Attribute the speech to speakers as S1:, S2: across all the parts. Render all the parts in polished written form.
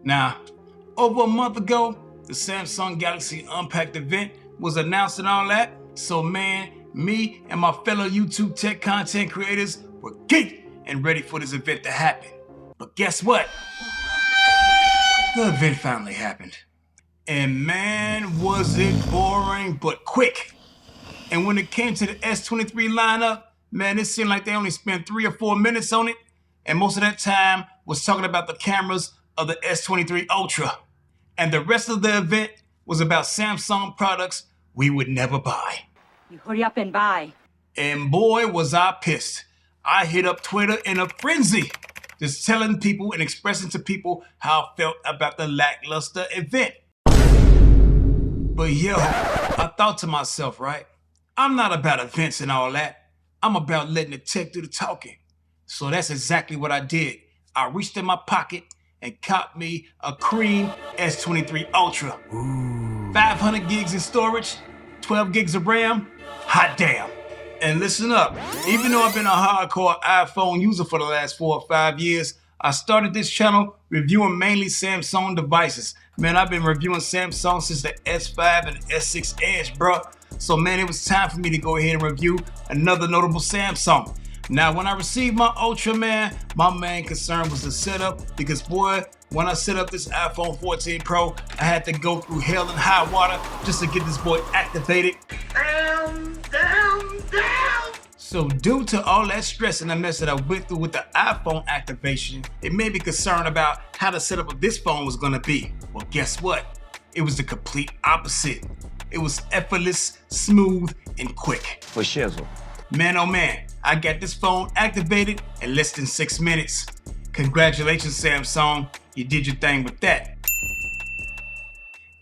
S1: Now, over a month ago, the Samsung Galaxy Unpacked event was announced and all that. So man, me and my fellow YouTube tech content creators were geeked and ready for this event to happen. But guess what? The event finally happened. And man, was it boring but quick. And when it came to the S23 lineup, man, it seemed like they only spent 3 or 4 minutes on it. And most of that time was talking about the cameras of the S23 Ultra. And the rest of the event was about Samsung products we would never buy.
S2: You hurry up and buy.
S1: And boy, was I pissed. I hit up Twitter in a frenzy, just telling people and expressing to people how I felt about the lackluster event. But yo, I thought to myself, right? I'm not about events and all that. I'm about letting the tech do the talking. So that's exactly what I did. I reached in my pocket and copped me a cream S23 Ultra. Ooh. 500 gigs in storage, 12 gigs of RAM, hot damn. And listen up, even though I've been a hardcore iPhone user for the last 4 or 5 years, I started this channel reviewing mainly Samsung devices. Man, I've been reviewing Samsung since the S5 and the S6 Edge, bro. So man, it was time for me to go ahead and review another notable Samsung. Now, when I received my Ultra, man, my main concern was the setup, because boy, when I set up this iPhone 14 Pro, I had to go through hell and high water just to get this boy activated. Down. So due to all that stress and the mess that I went through with the iPhone activation, it made me concerned about how the setup of this phone was gonna be. Well, guess what? It was the complete opposite. It was effortless, smooth, and quick.
S3: For shizzle.
S1: Man, oh man, I got this phone activated in less than 6 minutes. Congratulations, Samsung. You did your thing with that.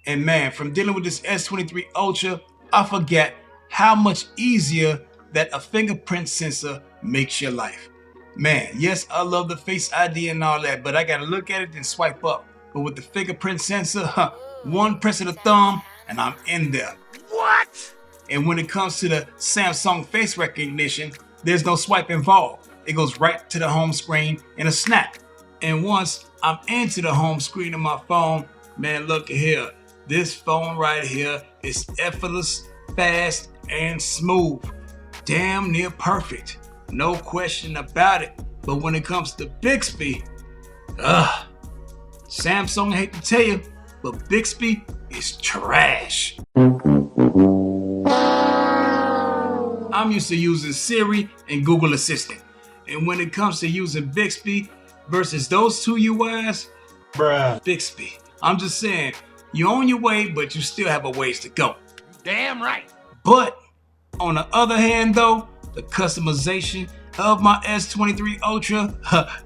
S1: And man, from dealing with this S23 Ultra, I forgot how much easier that a fingerprint sensor makes your life. Man, yes, I love the Face ID and all that, but I gotta look at it and swipe up. But with the fingerprint sensor, one press of the thumb and I'm in there. What? And when it comes to the Samsung face recognition, there's no swipe involved. It goes right to the home screen in a snap. And once I'm into the home screen of my phone, man, look here. This phone right here is effortless, fast, and smooth. Damn near perfect. No question about it. But when it comes to Bixby, Samsung, I hate to tell you, but Bixby is trash. I'm used to using Siri and Google Assistant. And when it comes to using Bixby versus those two UIs, bruh, Bixby. I'm just saying, you're on your way, but you still have a ways to go.
S3: Damn right.
S1: But on the other hand though, the customization of my S23 Ultra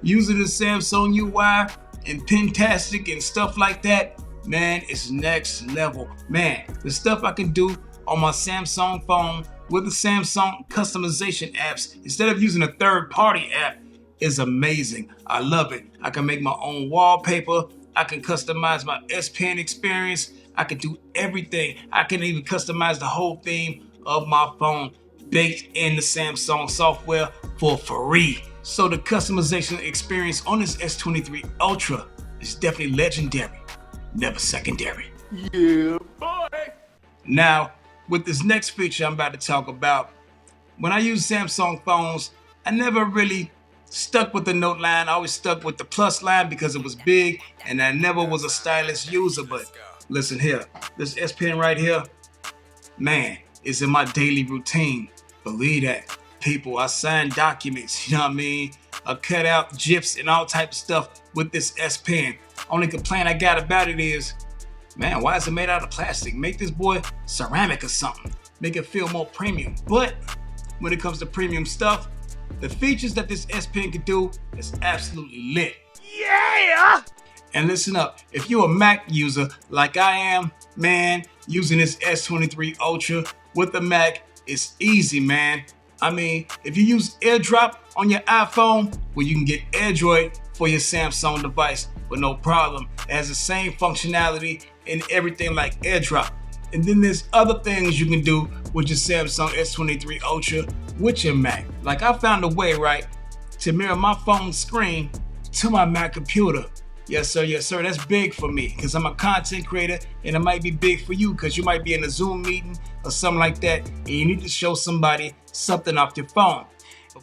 S1: using the Samsung UI and Pintastic and stuff like that, man, it's next level. Man, the stuff I can do on my Samsung phone with the Samsung customization apps instead of using a third-party app is amazing. I love it. I can make my own wallpaper. I can customize my S Pen experience. I can do everything. I can even customize the whole theme of my phone baked in the Samsung software for free. So the customization experience on this S23 Ultra is definitely legendary, never secondary.
S3: Yeah, boy.
S1: Now, with this next feature I'm about to talk about, when I use Samsung phones, I never really stuck with the Note line. I always stuck with the Plus line because it was big and I never was a stylus user. But listen here, this S Pen right here, man, it's in my daily routine. Believe that. People, I sign documents, you know what I mean? I cut out GIFs and all type of stuff with this S Pen. Only complaint I got about it is, man, why is it made out of plastic? Make this boy ceramic or something. Make it feel more premium. But when it comes to premium stuff, the features that this S Pen can do is absolutely lit.
S3: Yeah!
S1: And listen up, if you're a Mac user like I am, man, using this S23 Ultra with the Mac, it's easy, man. I mean, if you use AirDrop on your iPhone, well, you can get AirDroid for your Samsung device with no problem. It has the same functionality and everything like AirDrop. And then there's other things you can do with your Samsung S23 Ultra with your Mac. Like I found a way, right, to mirror my phone screen to my Mac computer. Yes sir, that's big for me because I'm a content creator, and it might be big for you because you might be in a Zoom meeting or something like that, and you need to show somebody something off your phone.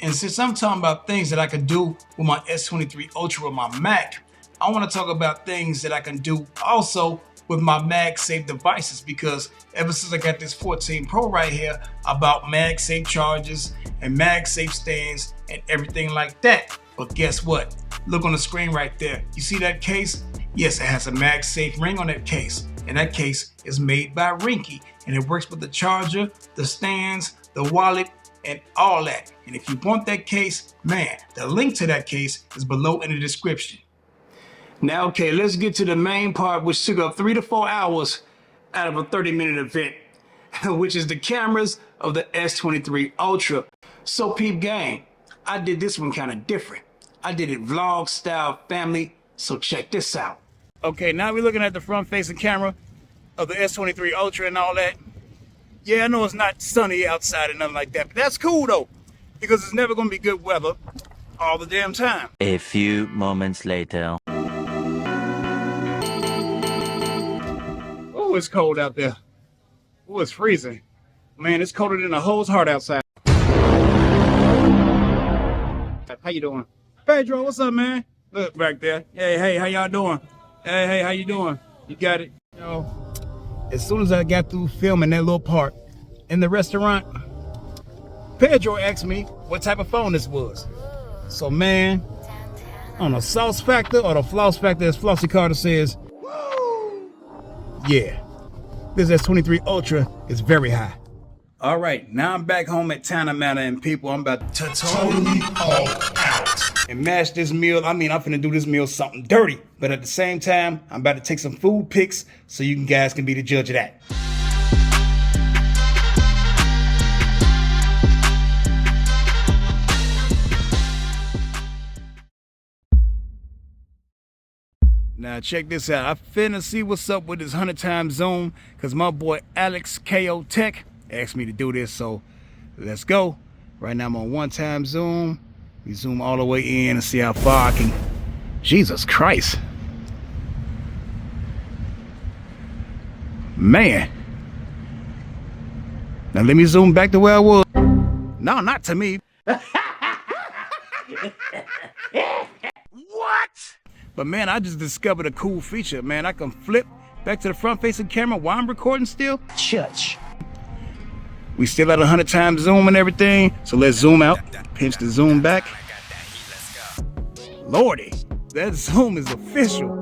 S1: And since I'm talking about things that I can do with my S23 Ultra or my Mac, I want to talk about things that I can do also with my MagSafe devices, because ever since I got this 14 Pro right here, about MagSafe chargers and MagSafe stands and everything like that. But guess what? Look on the screen right there. You see that case? Yes, it has a MagSafe ring on that case. And that case is made by Rinky. And it works with the charger, the stands, the wallet, and all that. And if you want that case, man, the link to that case is below in the description. Now, okay, let's get to the main part, which took up 3 to 4 hours out of a 30-minute event, which is the cameras of the S23 Ultra. So peep gang, I did this one kind of different. I did it vlog style, family, so check this out. Okay, now we're looking at the front-facing camera of the S23 Ultra and all that. Yeah, I know it's not sunny outside and nothing like that, but that's cool though, because it's never going to be good weather all the damn time.
S4: A few moments later.
S1: Oh, it's cold out there. Oh, it's freezing. Man, it's colder than a hose's heart outside. How you doing? Pedro, what's up, man? Look back there. Hey, how y'all doing? Hey, how you doing? You got it? You know, as soon as I got through filming that little part in the restaurant, Pedro asked me what type of phone this was. So, man, on the sauce factor or the floss factor, as Flossie Carter says, yeah, this S23 Ultra is very high. All right, now I'm back home at Tanna, and people, I'm about to totally all out and mash this meal. I mean, I'm finna do this meal something dirty, but at the same time, I'm about to take some food pics so you guys can be the judge of that. Now check this out. I finna see what's up with this 100x zoom, because my boy Alex KO Tech asked me to do this, so let's go. Right now I'm on 1x zoom. We zoom all the way in and see how far I can. Jesus Christ. Man. Now let me zoom back to where I was. No, not to me.
S3: What?
S1: But man, I just discovered a cool feature, man. I can flip back to the front-facing camera while I'm recording still. Church. We still at 100x zoom and everything, so let's zoom out, pinch the zoom back. Lordy, that zoom is official.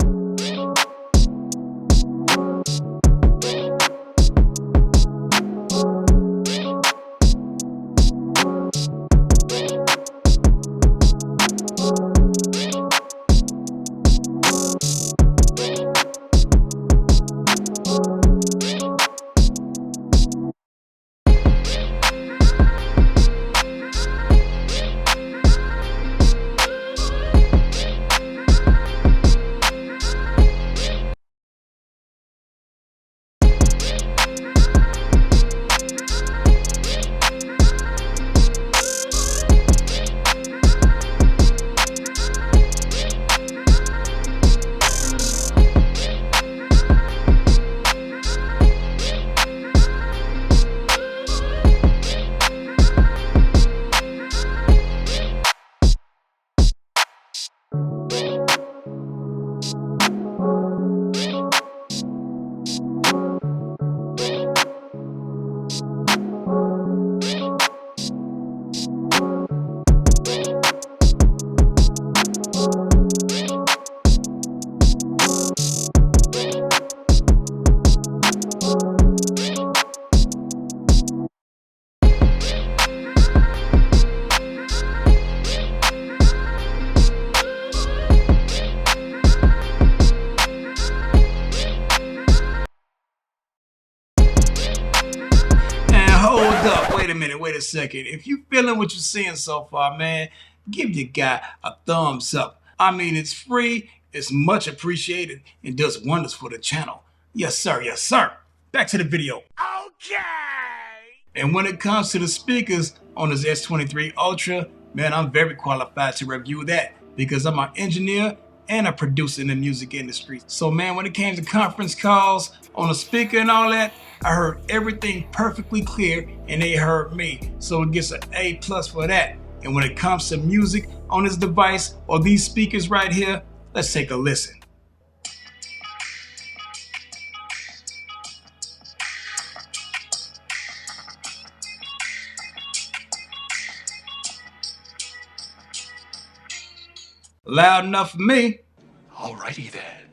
S1: Wait a second. If you feeling what you're seeing so far, man, give your guy a thumbs up. I mean, it's free, it's much appreciated, and does wonders for the channel. Yes, sir. Yes, sir. Back to the video.
S3: Okay.
S1: And when it comes to the speakers on this S23 Ultra, man, I'm very qualified to review that because I'm an engineer and a producer in the music industry. So man, when it came to conference calls on a speaker and all that, I heard everything perfectly clear and they heard me. So it gets an A+ for that. And when it comes to music on this device or these speakers right here, let's take a listen. Loud enough for me.
S3: Alrighty then.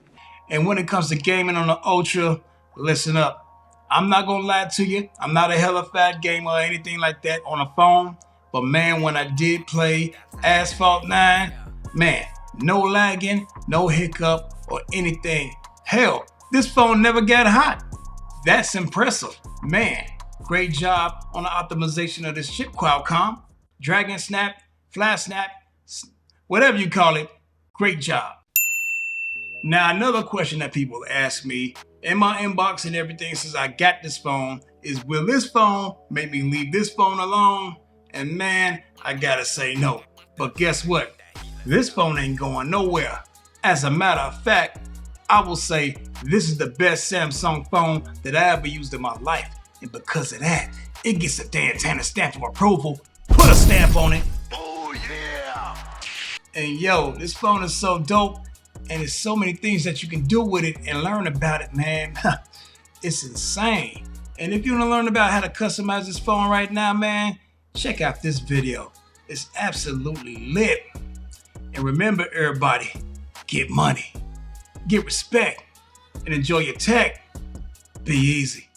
S1: And when it comes to gaming on the Ultra, listen up. I'm not gonna lie to you, I'm not a hella fat gamer or anything like that on a phone, but man, when I did play Asphalt 9, man, no lagging, no hiccup or anything. Hell, this phone never got hot. That's impressive. Man, great job on the optimization of this chip, Qualcomm. Dragon Snap, Flash Snap, whatever you call it, great job. Now, another question that people ask me in my inbox and everything since I got this phone is, will this phone make me leave this phone alone? And man, I gotta say no. But guess what? This phone ain't going nowhere. As a matter of fact, I will say this is the best Samsung phone that I ever used in my life. And because of that, it gets a damn Tanna stamp of approval. Put a stamp on it.
S3: Oh yeah!
S1: And yo, this phone is so dope, and there's so many things that you can do with it and learn about it, man. It's insane. And if you want to learn about how to customize this phone right now, man, check out this video. It's absolutely lit. And remember, everybody, get money, get respect, and enjoy your tech. Be easy.